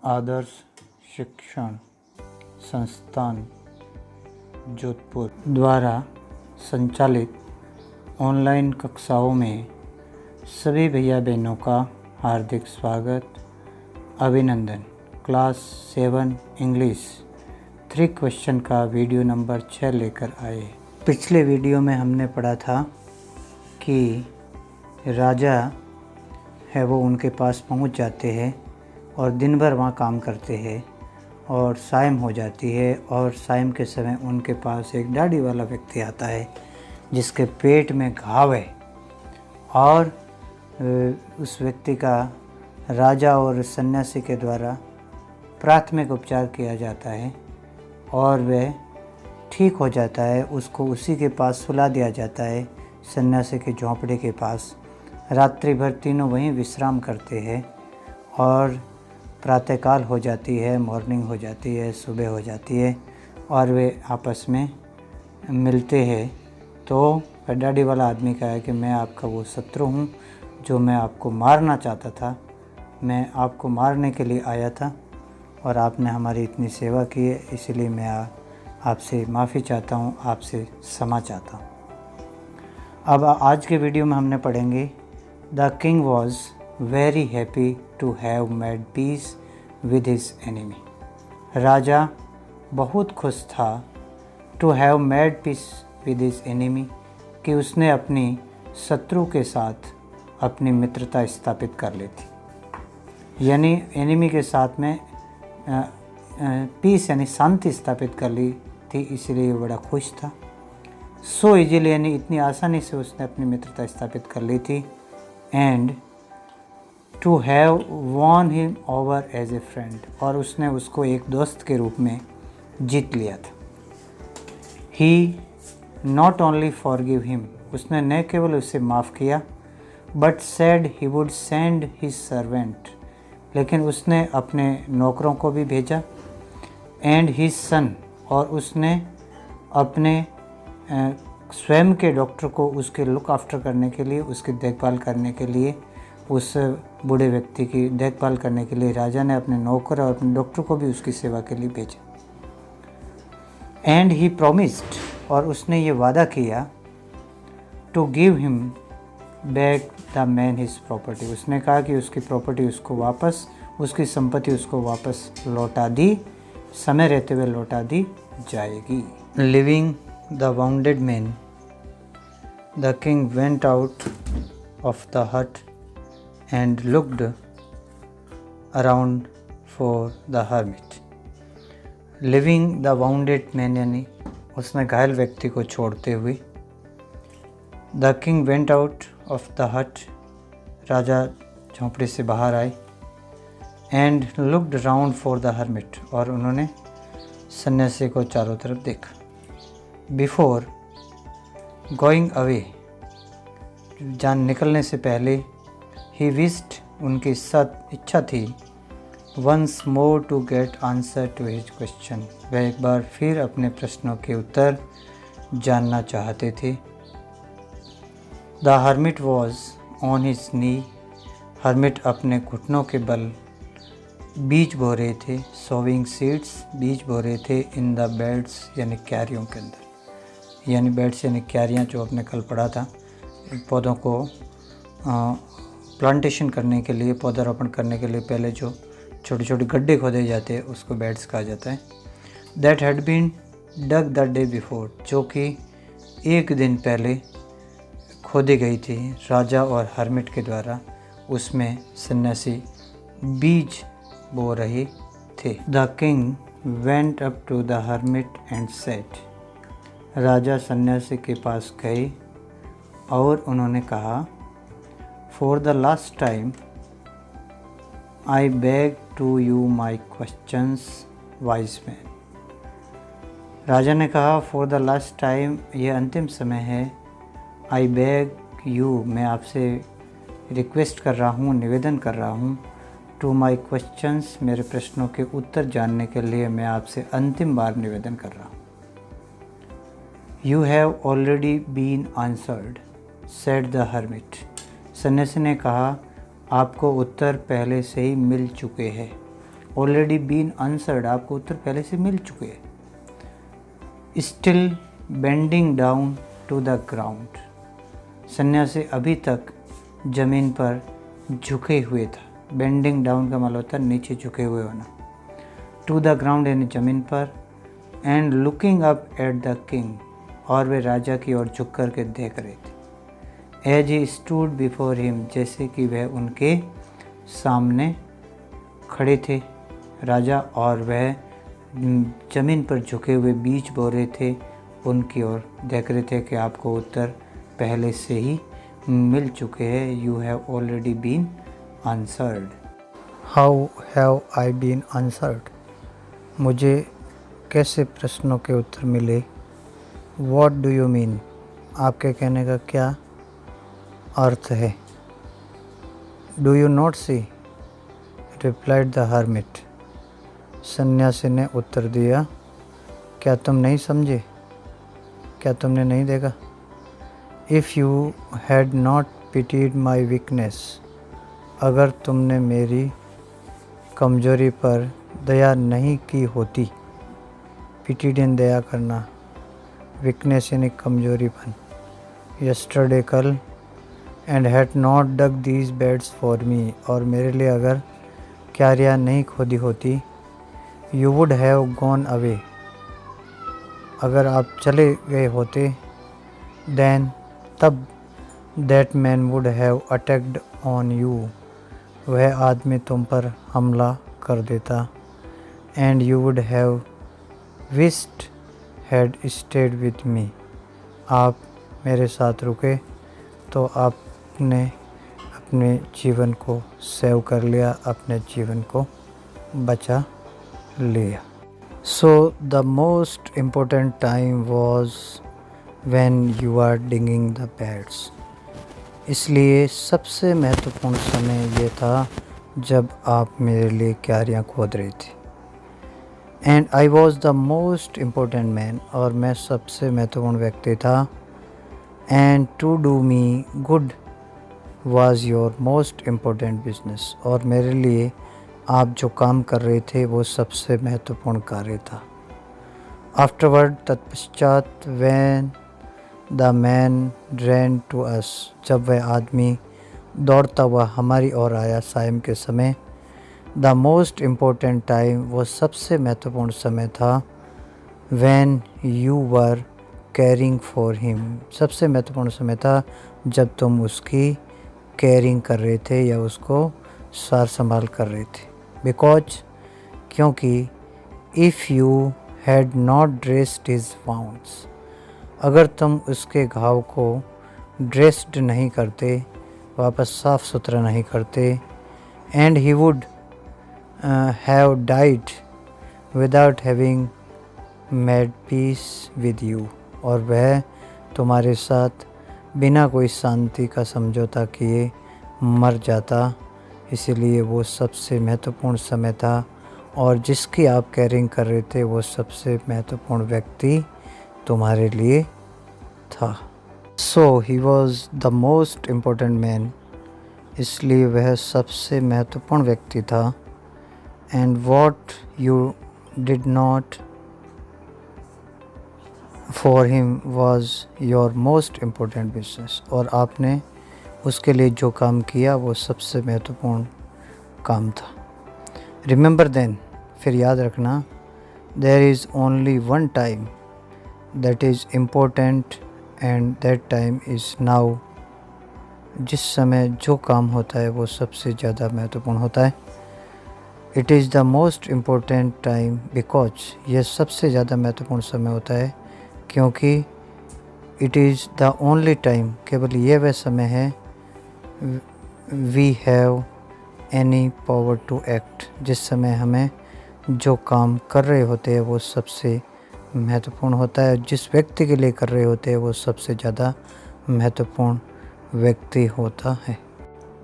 आदर्श शिक्षण संस्थान जोधपुर द्वारा संचालित ऑनलाइन कक्षाओं में सभी भैया बहनों का हार्दिक स्वागत, अभिनंदन। क्लास 7 इंग्लिश 3 क्वेश्चन का वीडियो नंबर 6 लेकर आए। पिछले वीडियो में हमने पढ़ा था कि राजा है वो उनके पास पहुंच जाते हैं और दिन भर वहाँ काम करते हैं और शाम हो जाती है और शाम के समय उनके पास एक दाढ़ी वाला व्यक्ति आता है जिसके पेट में घाव है और उस व्यक्ति का राजा और सन्यासी के द्वारा प्राथमिक उपचार किया जाता है और वह ठीक हो जाता है। उसको उसी के पास सुला दिया जाता है, सन्यासी के झोंपड़े के पास। रात्रि भर तीनों वहीं विश्राम करते हैं और प्रातःकाल हो जाती है, मॉर्निंग हो जाती है, सुबह हो जाती है और वे आपस में मिलते हैं। तो दाढ़ी वाला आदमी कहा है कि मैं आपका वो शत्रु हूँ जो मैं आपको मारना चाहता था। मैं आपको मारने के लिए आया था और आपने हमारी इतनी सेवा की है, इसलिए मैं आपसे माफ़ी चाहता हूँ, आपसे क्षमा चाहता हूँ। अब आज के वीडियो में हमने पढ़ेंगे the king was very happy to have made peace with his enemy. राजा बहुत खुश था to have made peace with his enemy कि उसने अपनी शत्रु के साथ अपनी मित्रता स्थापित कर ली थी। यानी एनिमी के साथ में पीस यानी शांति स्थापित कर ली थी, इसलिए बड़ा खुश था। सो इजीली यानी इतनी आसानी से उसने अपनी मित्रता स्थापित कर ली थी। And to have won him over as a friend, और उसने उसको एक दोस्त के रूप में जीत लिया था। ही नॉट ओनली फॉरगिव हिम, उसने न केवल उसे माफ़ किया, but said he would send his servant, लेकिन उसने अपने नौकरों को भी भेजा। एंड हिज सन, और उसने अपने स्वयं के डॉक्टर को उसके लुक आफ्टर करने के लिए, उसकी देखभाल करने के लिए, उस बूढ़े व्यक्ति की देखभाल करने के लिए राजा ने अपने नौकर और अपने डॉक्टर को भी उसकी सेवा के लिए भेजा। एंड ही प्रोमिस्ड, और उसने ये वादा किया to give him back the man his property, उसने कहा कि उसकी प्रॉपर्टी उसको वापस, उसकी संपत्ति उसको वापस लौटा दी, समय रहते हुए लौटा दी जाएगी। Leaving the wounded man, the king went out of the hut and looked around for the hermit. Leaving the wounded man यानी उसने घायल व्यक्ति को छोड़ते हुए। The king went out of the hut, राजा झोंपड़ी से बाहर आए। And looked round for the hermit, और उन्होंने सन्यासी को चारों तरफ देखा। बिफोर गोइंग अवे, जान निकलने से पहले, ही विश्ड, उनकी सत इच्छा थी, once more to get answer to his question, वह एक बार फिर अपने प्रश्नों के उत्तर जानना चाहते थे। The hermit was on his knee, hermit अपने घुटनों के बल बीज बो रहे थे। सोविंग सीड्स, बीज बो रहे थे। इन द बेड्स यानी क्यारियों के अंदर, यानी बेड्स यानी क्यारियाँ, जो आपने कल पढ़ा था। पौधों को प्लांटेशन करने के लिए, पौधारोपण करने के लिए पहले जो छोटे छोटे गड्ढे खोदे जाते हैं उसको बेड्स कहा जाता है। That had been dug the day before, जो कि एक दिन पहले खोदी गई थी राजा और हर्मिट के द्वारा। उसमें सन्यासी बीज बो रहे थे। The king went up to the hermit and said, राजा सन्यासी के पास गए और उन्होंने कहा, for the last time I beg to you my questions wise man. राजा ने कहा, फॉर द लास्ट टाइम, यह अंतिम समय है। आई बेग यू, मैं आपसे रिक्वेस्ट कर रहा हूँ, निवेदन कर रहा हूँ। टू माई क्वेश्चंस, मेरे प्रश्नों के उत्तर जानने के लिए मैं आपसे अंतिम बार निवेदन कर रहा हूँ। You have already been answered, said the hermit, सन्यासी ने कहा, आपको उत्तर पहले से ही मिल चुके हैं। ऑलरेडी बीन आंसर्ड, आपको उत्तर पहले से मिल चुके हैं। Still bending down to the ground, सन्यासी अभी तक ज़मीन पर झुके हुए था। बेंडिंग डाउन का मतलब होता है नीचे झुके हुए होना। टू द ग्राउंड यानी ज़मीन पर। And looking up at the king, और वे राजा की ओर झुक कर के देख रहे थे। As he stood before him, जैसे कि वह उनके सामने खड़े थे राजा, और वह ज़मीन पर झुके हुए बीज बो रहे थे, उनकी ओर देख रहे थे कि आपको उत्तर पहले से ही मिल चुके हैं। You have already been answered. How have I been answered, मुझे कैसे प्रश्नों के उत्तर मिले। व्हाट डू यू मीन, आपके कहने का क्या अर्थ है। Do you not see, replied the hermit, सन्यासी ने उत्तर दिया, क्या तुम नहीं समझे, क्या तुमने नहीं देखा। If you had not pitied my weakness, अगर तुमने मेरी कमजोरी पर दया नहीं की होती। पिटीड यानी दया करना, वीकनेस यानी कमजोरीपन। यस्टरडे कल, and had not dug these beds for me, और मेरे लिए अगर क्यारियाँ नहीं खोदी होती। You would have gone away, अगर आप चले गए होते। देन, तब। That man would have attacked on you, वह आदमी तुम पर हमला कर देता। And you would have wished had stayed with me, आप मेरे साथ रुके तो आपने अपने जीवन को सेव कर लिया, अपने जीवन को बचा लिया। So the most important time was when you are digging the beds, इसलिए सबसे महत्वपूर्ण समय ये था जब आप मेरे लिए क्यारियाँ खोद रहे थे। And I was the most important man, और मैं सबसे महत्वपूर्ण व्यक्ति था। And to do me good was your most important business, और मेरे लिए आप जो काम कर रहे थे वो सबसे महत्वपूर्ण कार्य था। आफ्टरवर्ड, तत्पश्चात, when the man ran to us, जब वह आदमी दौड़ता हुआ हमारी ओर आया सायं के समय। द मोस्ट इम्पोर्टेंट टाइम, वो सबसे महत्वपूर्ण समय था। When you were caring for him, सबसे महत्वपूर्ण समय था जब तुम उसकी केयरिंग कर रहे थे या उसको सार संभाल कर रहे थे। बिकॉज, क्योंकि if you had not dressed his wounds, अगर तुम उसके घाव को ड्रेस्ड नहीं करते, वापस साफ़ सुथरा नहीं करते। And he would have died without having made peace with you, और वह तुम्हारे साथ बिना कोई शांति का समझौता किए मर जाता। इसीलिए वो सबसे महत्वपूर्ण समय था, और जिसकी आप केयरिंग कर रहे थे वो सबसे महत्वपूर्ण व्यक्ति तुम्हारे लिए था। So he was the most important man, इसलिए वह सबसे महत्वपूर्ण व्यक्ति था। And what you did not for him was your most important business, और आपने उसके लिए जो काम किया वो सबसे महत्वपूर्ण काम था। रिमेंबर देन, फिर याद रखना, there is only one time that is important and that time is now, जिस समय जो काम होता है वो सबसे ज़्यादा महत्वपूर्ण होता है। It is the most important time because, यह सबसे ज़्यादा महत्वपूर्ण समय होता है क्योंकि it is the only time, केवल ये वह समय है, we have any power to act, जिस समय हमें जो काम कर रहे होते हैं वो सबसे महत्वपूर्ण होता है। जिस व्यक्ति के लिए कर रहे होते हैं वो सबसे ज़्यादा महत्वपूर्ण व्यक्ति होता है।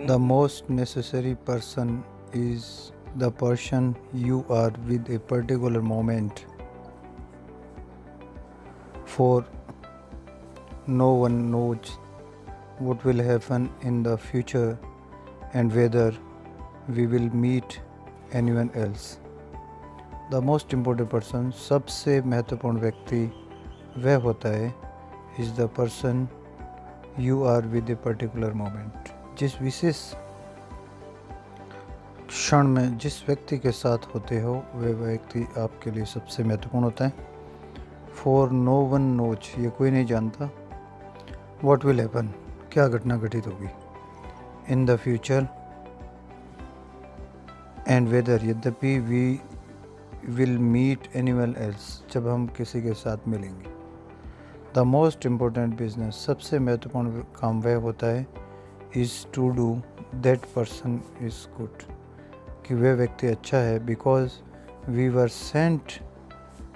The most necessary person is the person you are with a particular moment, for no one knows what will happen in the future and whether we will meet anyone else. The most important person, सबसे महत्वपूर्ण व्यक्ति वह होता है is the person you are with a particular moment. जिस विशेष क्षण में जिस व्यक्ति के साथ होते हो वह व्यक्ति आपके लिए सबसे महत्वपूर्ण होता है. For no one knows, ये कोई नहीं जानता. What will happen, क्या घटना घटित होगी. In the future and whether, यद्यपि we will meet anyone else, जब हम किसी के साथ मिलेंगे. The most important business, सबसे महत्वपूर्ण काम वह होता है is to do that person is good, कि वह व्यक्ति अच्छा है. Because we were sent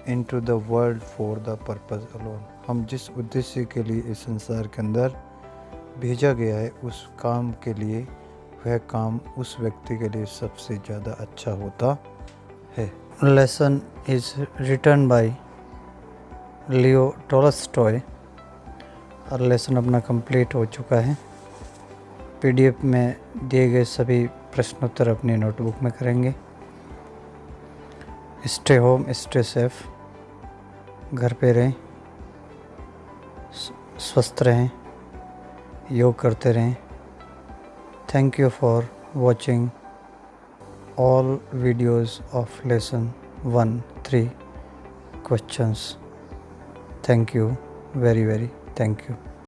into the world for the purpose alone, हम जिस उद्देश्य के लिए इस संसार के अंदर भेजा गया है उस काम के लिए वह काम उस व्यक्ति के लिए सबसे ज़्यादा अच्छा होता है. Lesson is written by Leo Tolstoy. और लेसन अपना कंप्लीट हो चुका है. पीडीएफ में दिए गए सभी प्रश्नोत्तर अपनी नोटबुक में करेंगे. स्टे होम, स्टे सेफ, घर पे रहें, स्वस्थ रहें, योग करते रहें. Thank you for watching all videos of lesson 1-3 questions. Thank you very thank you.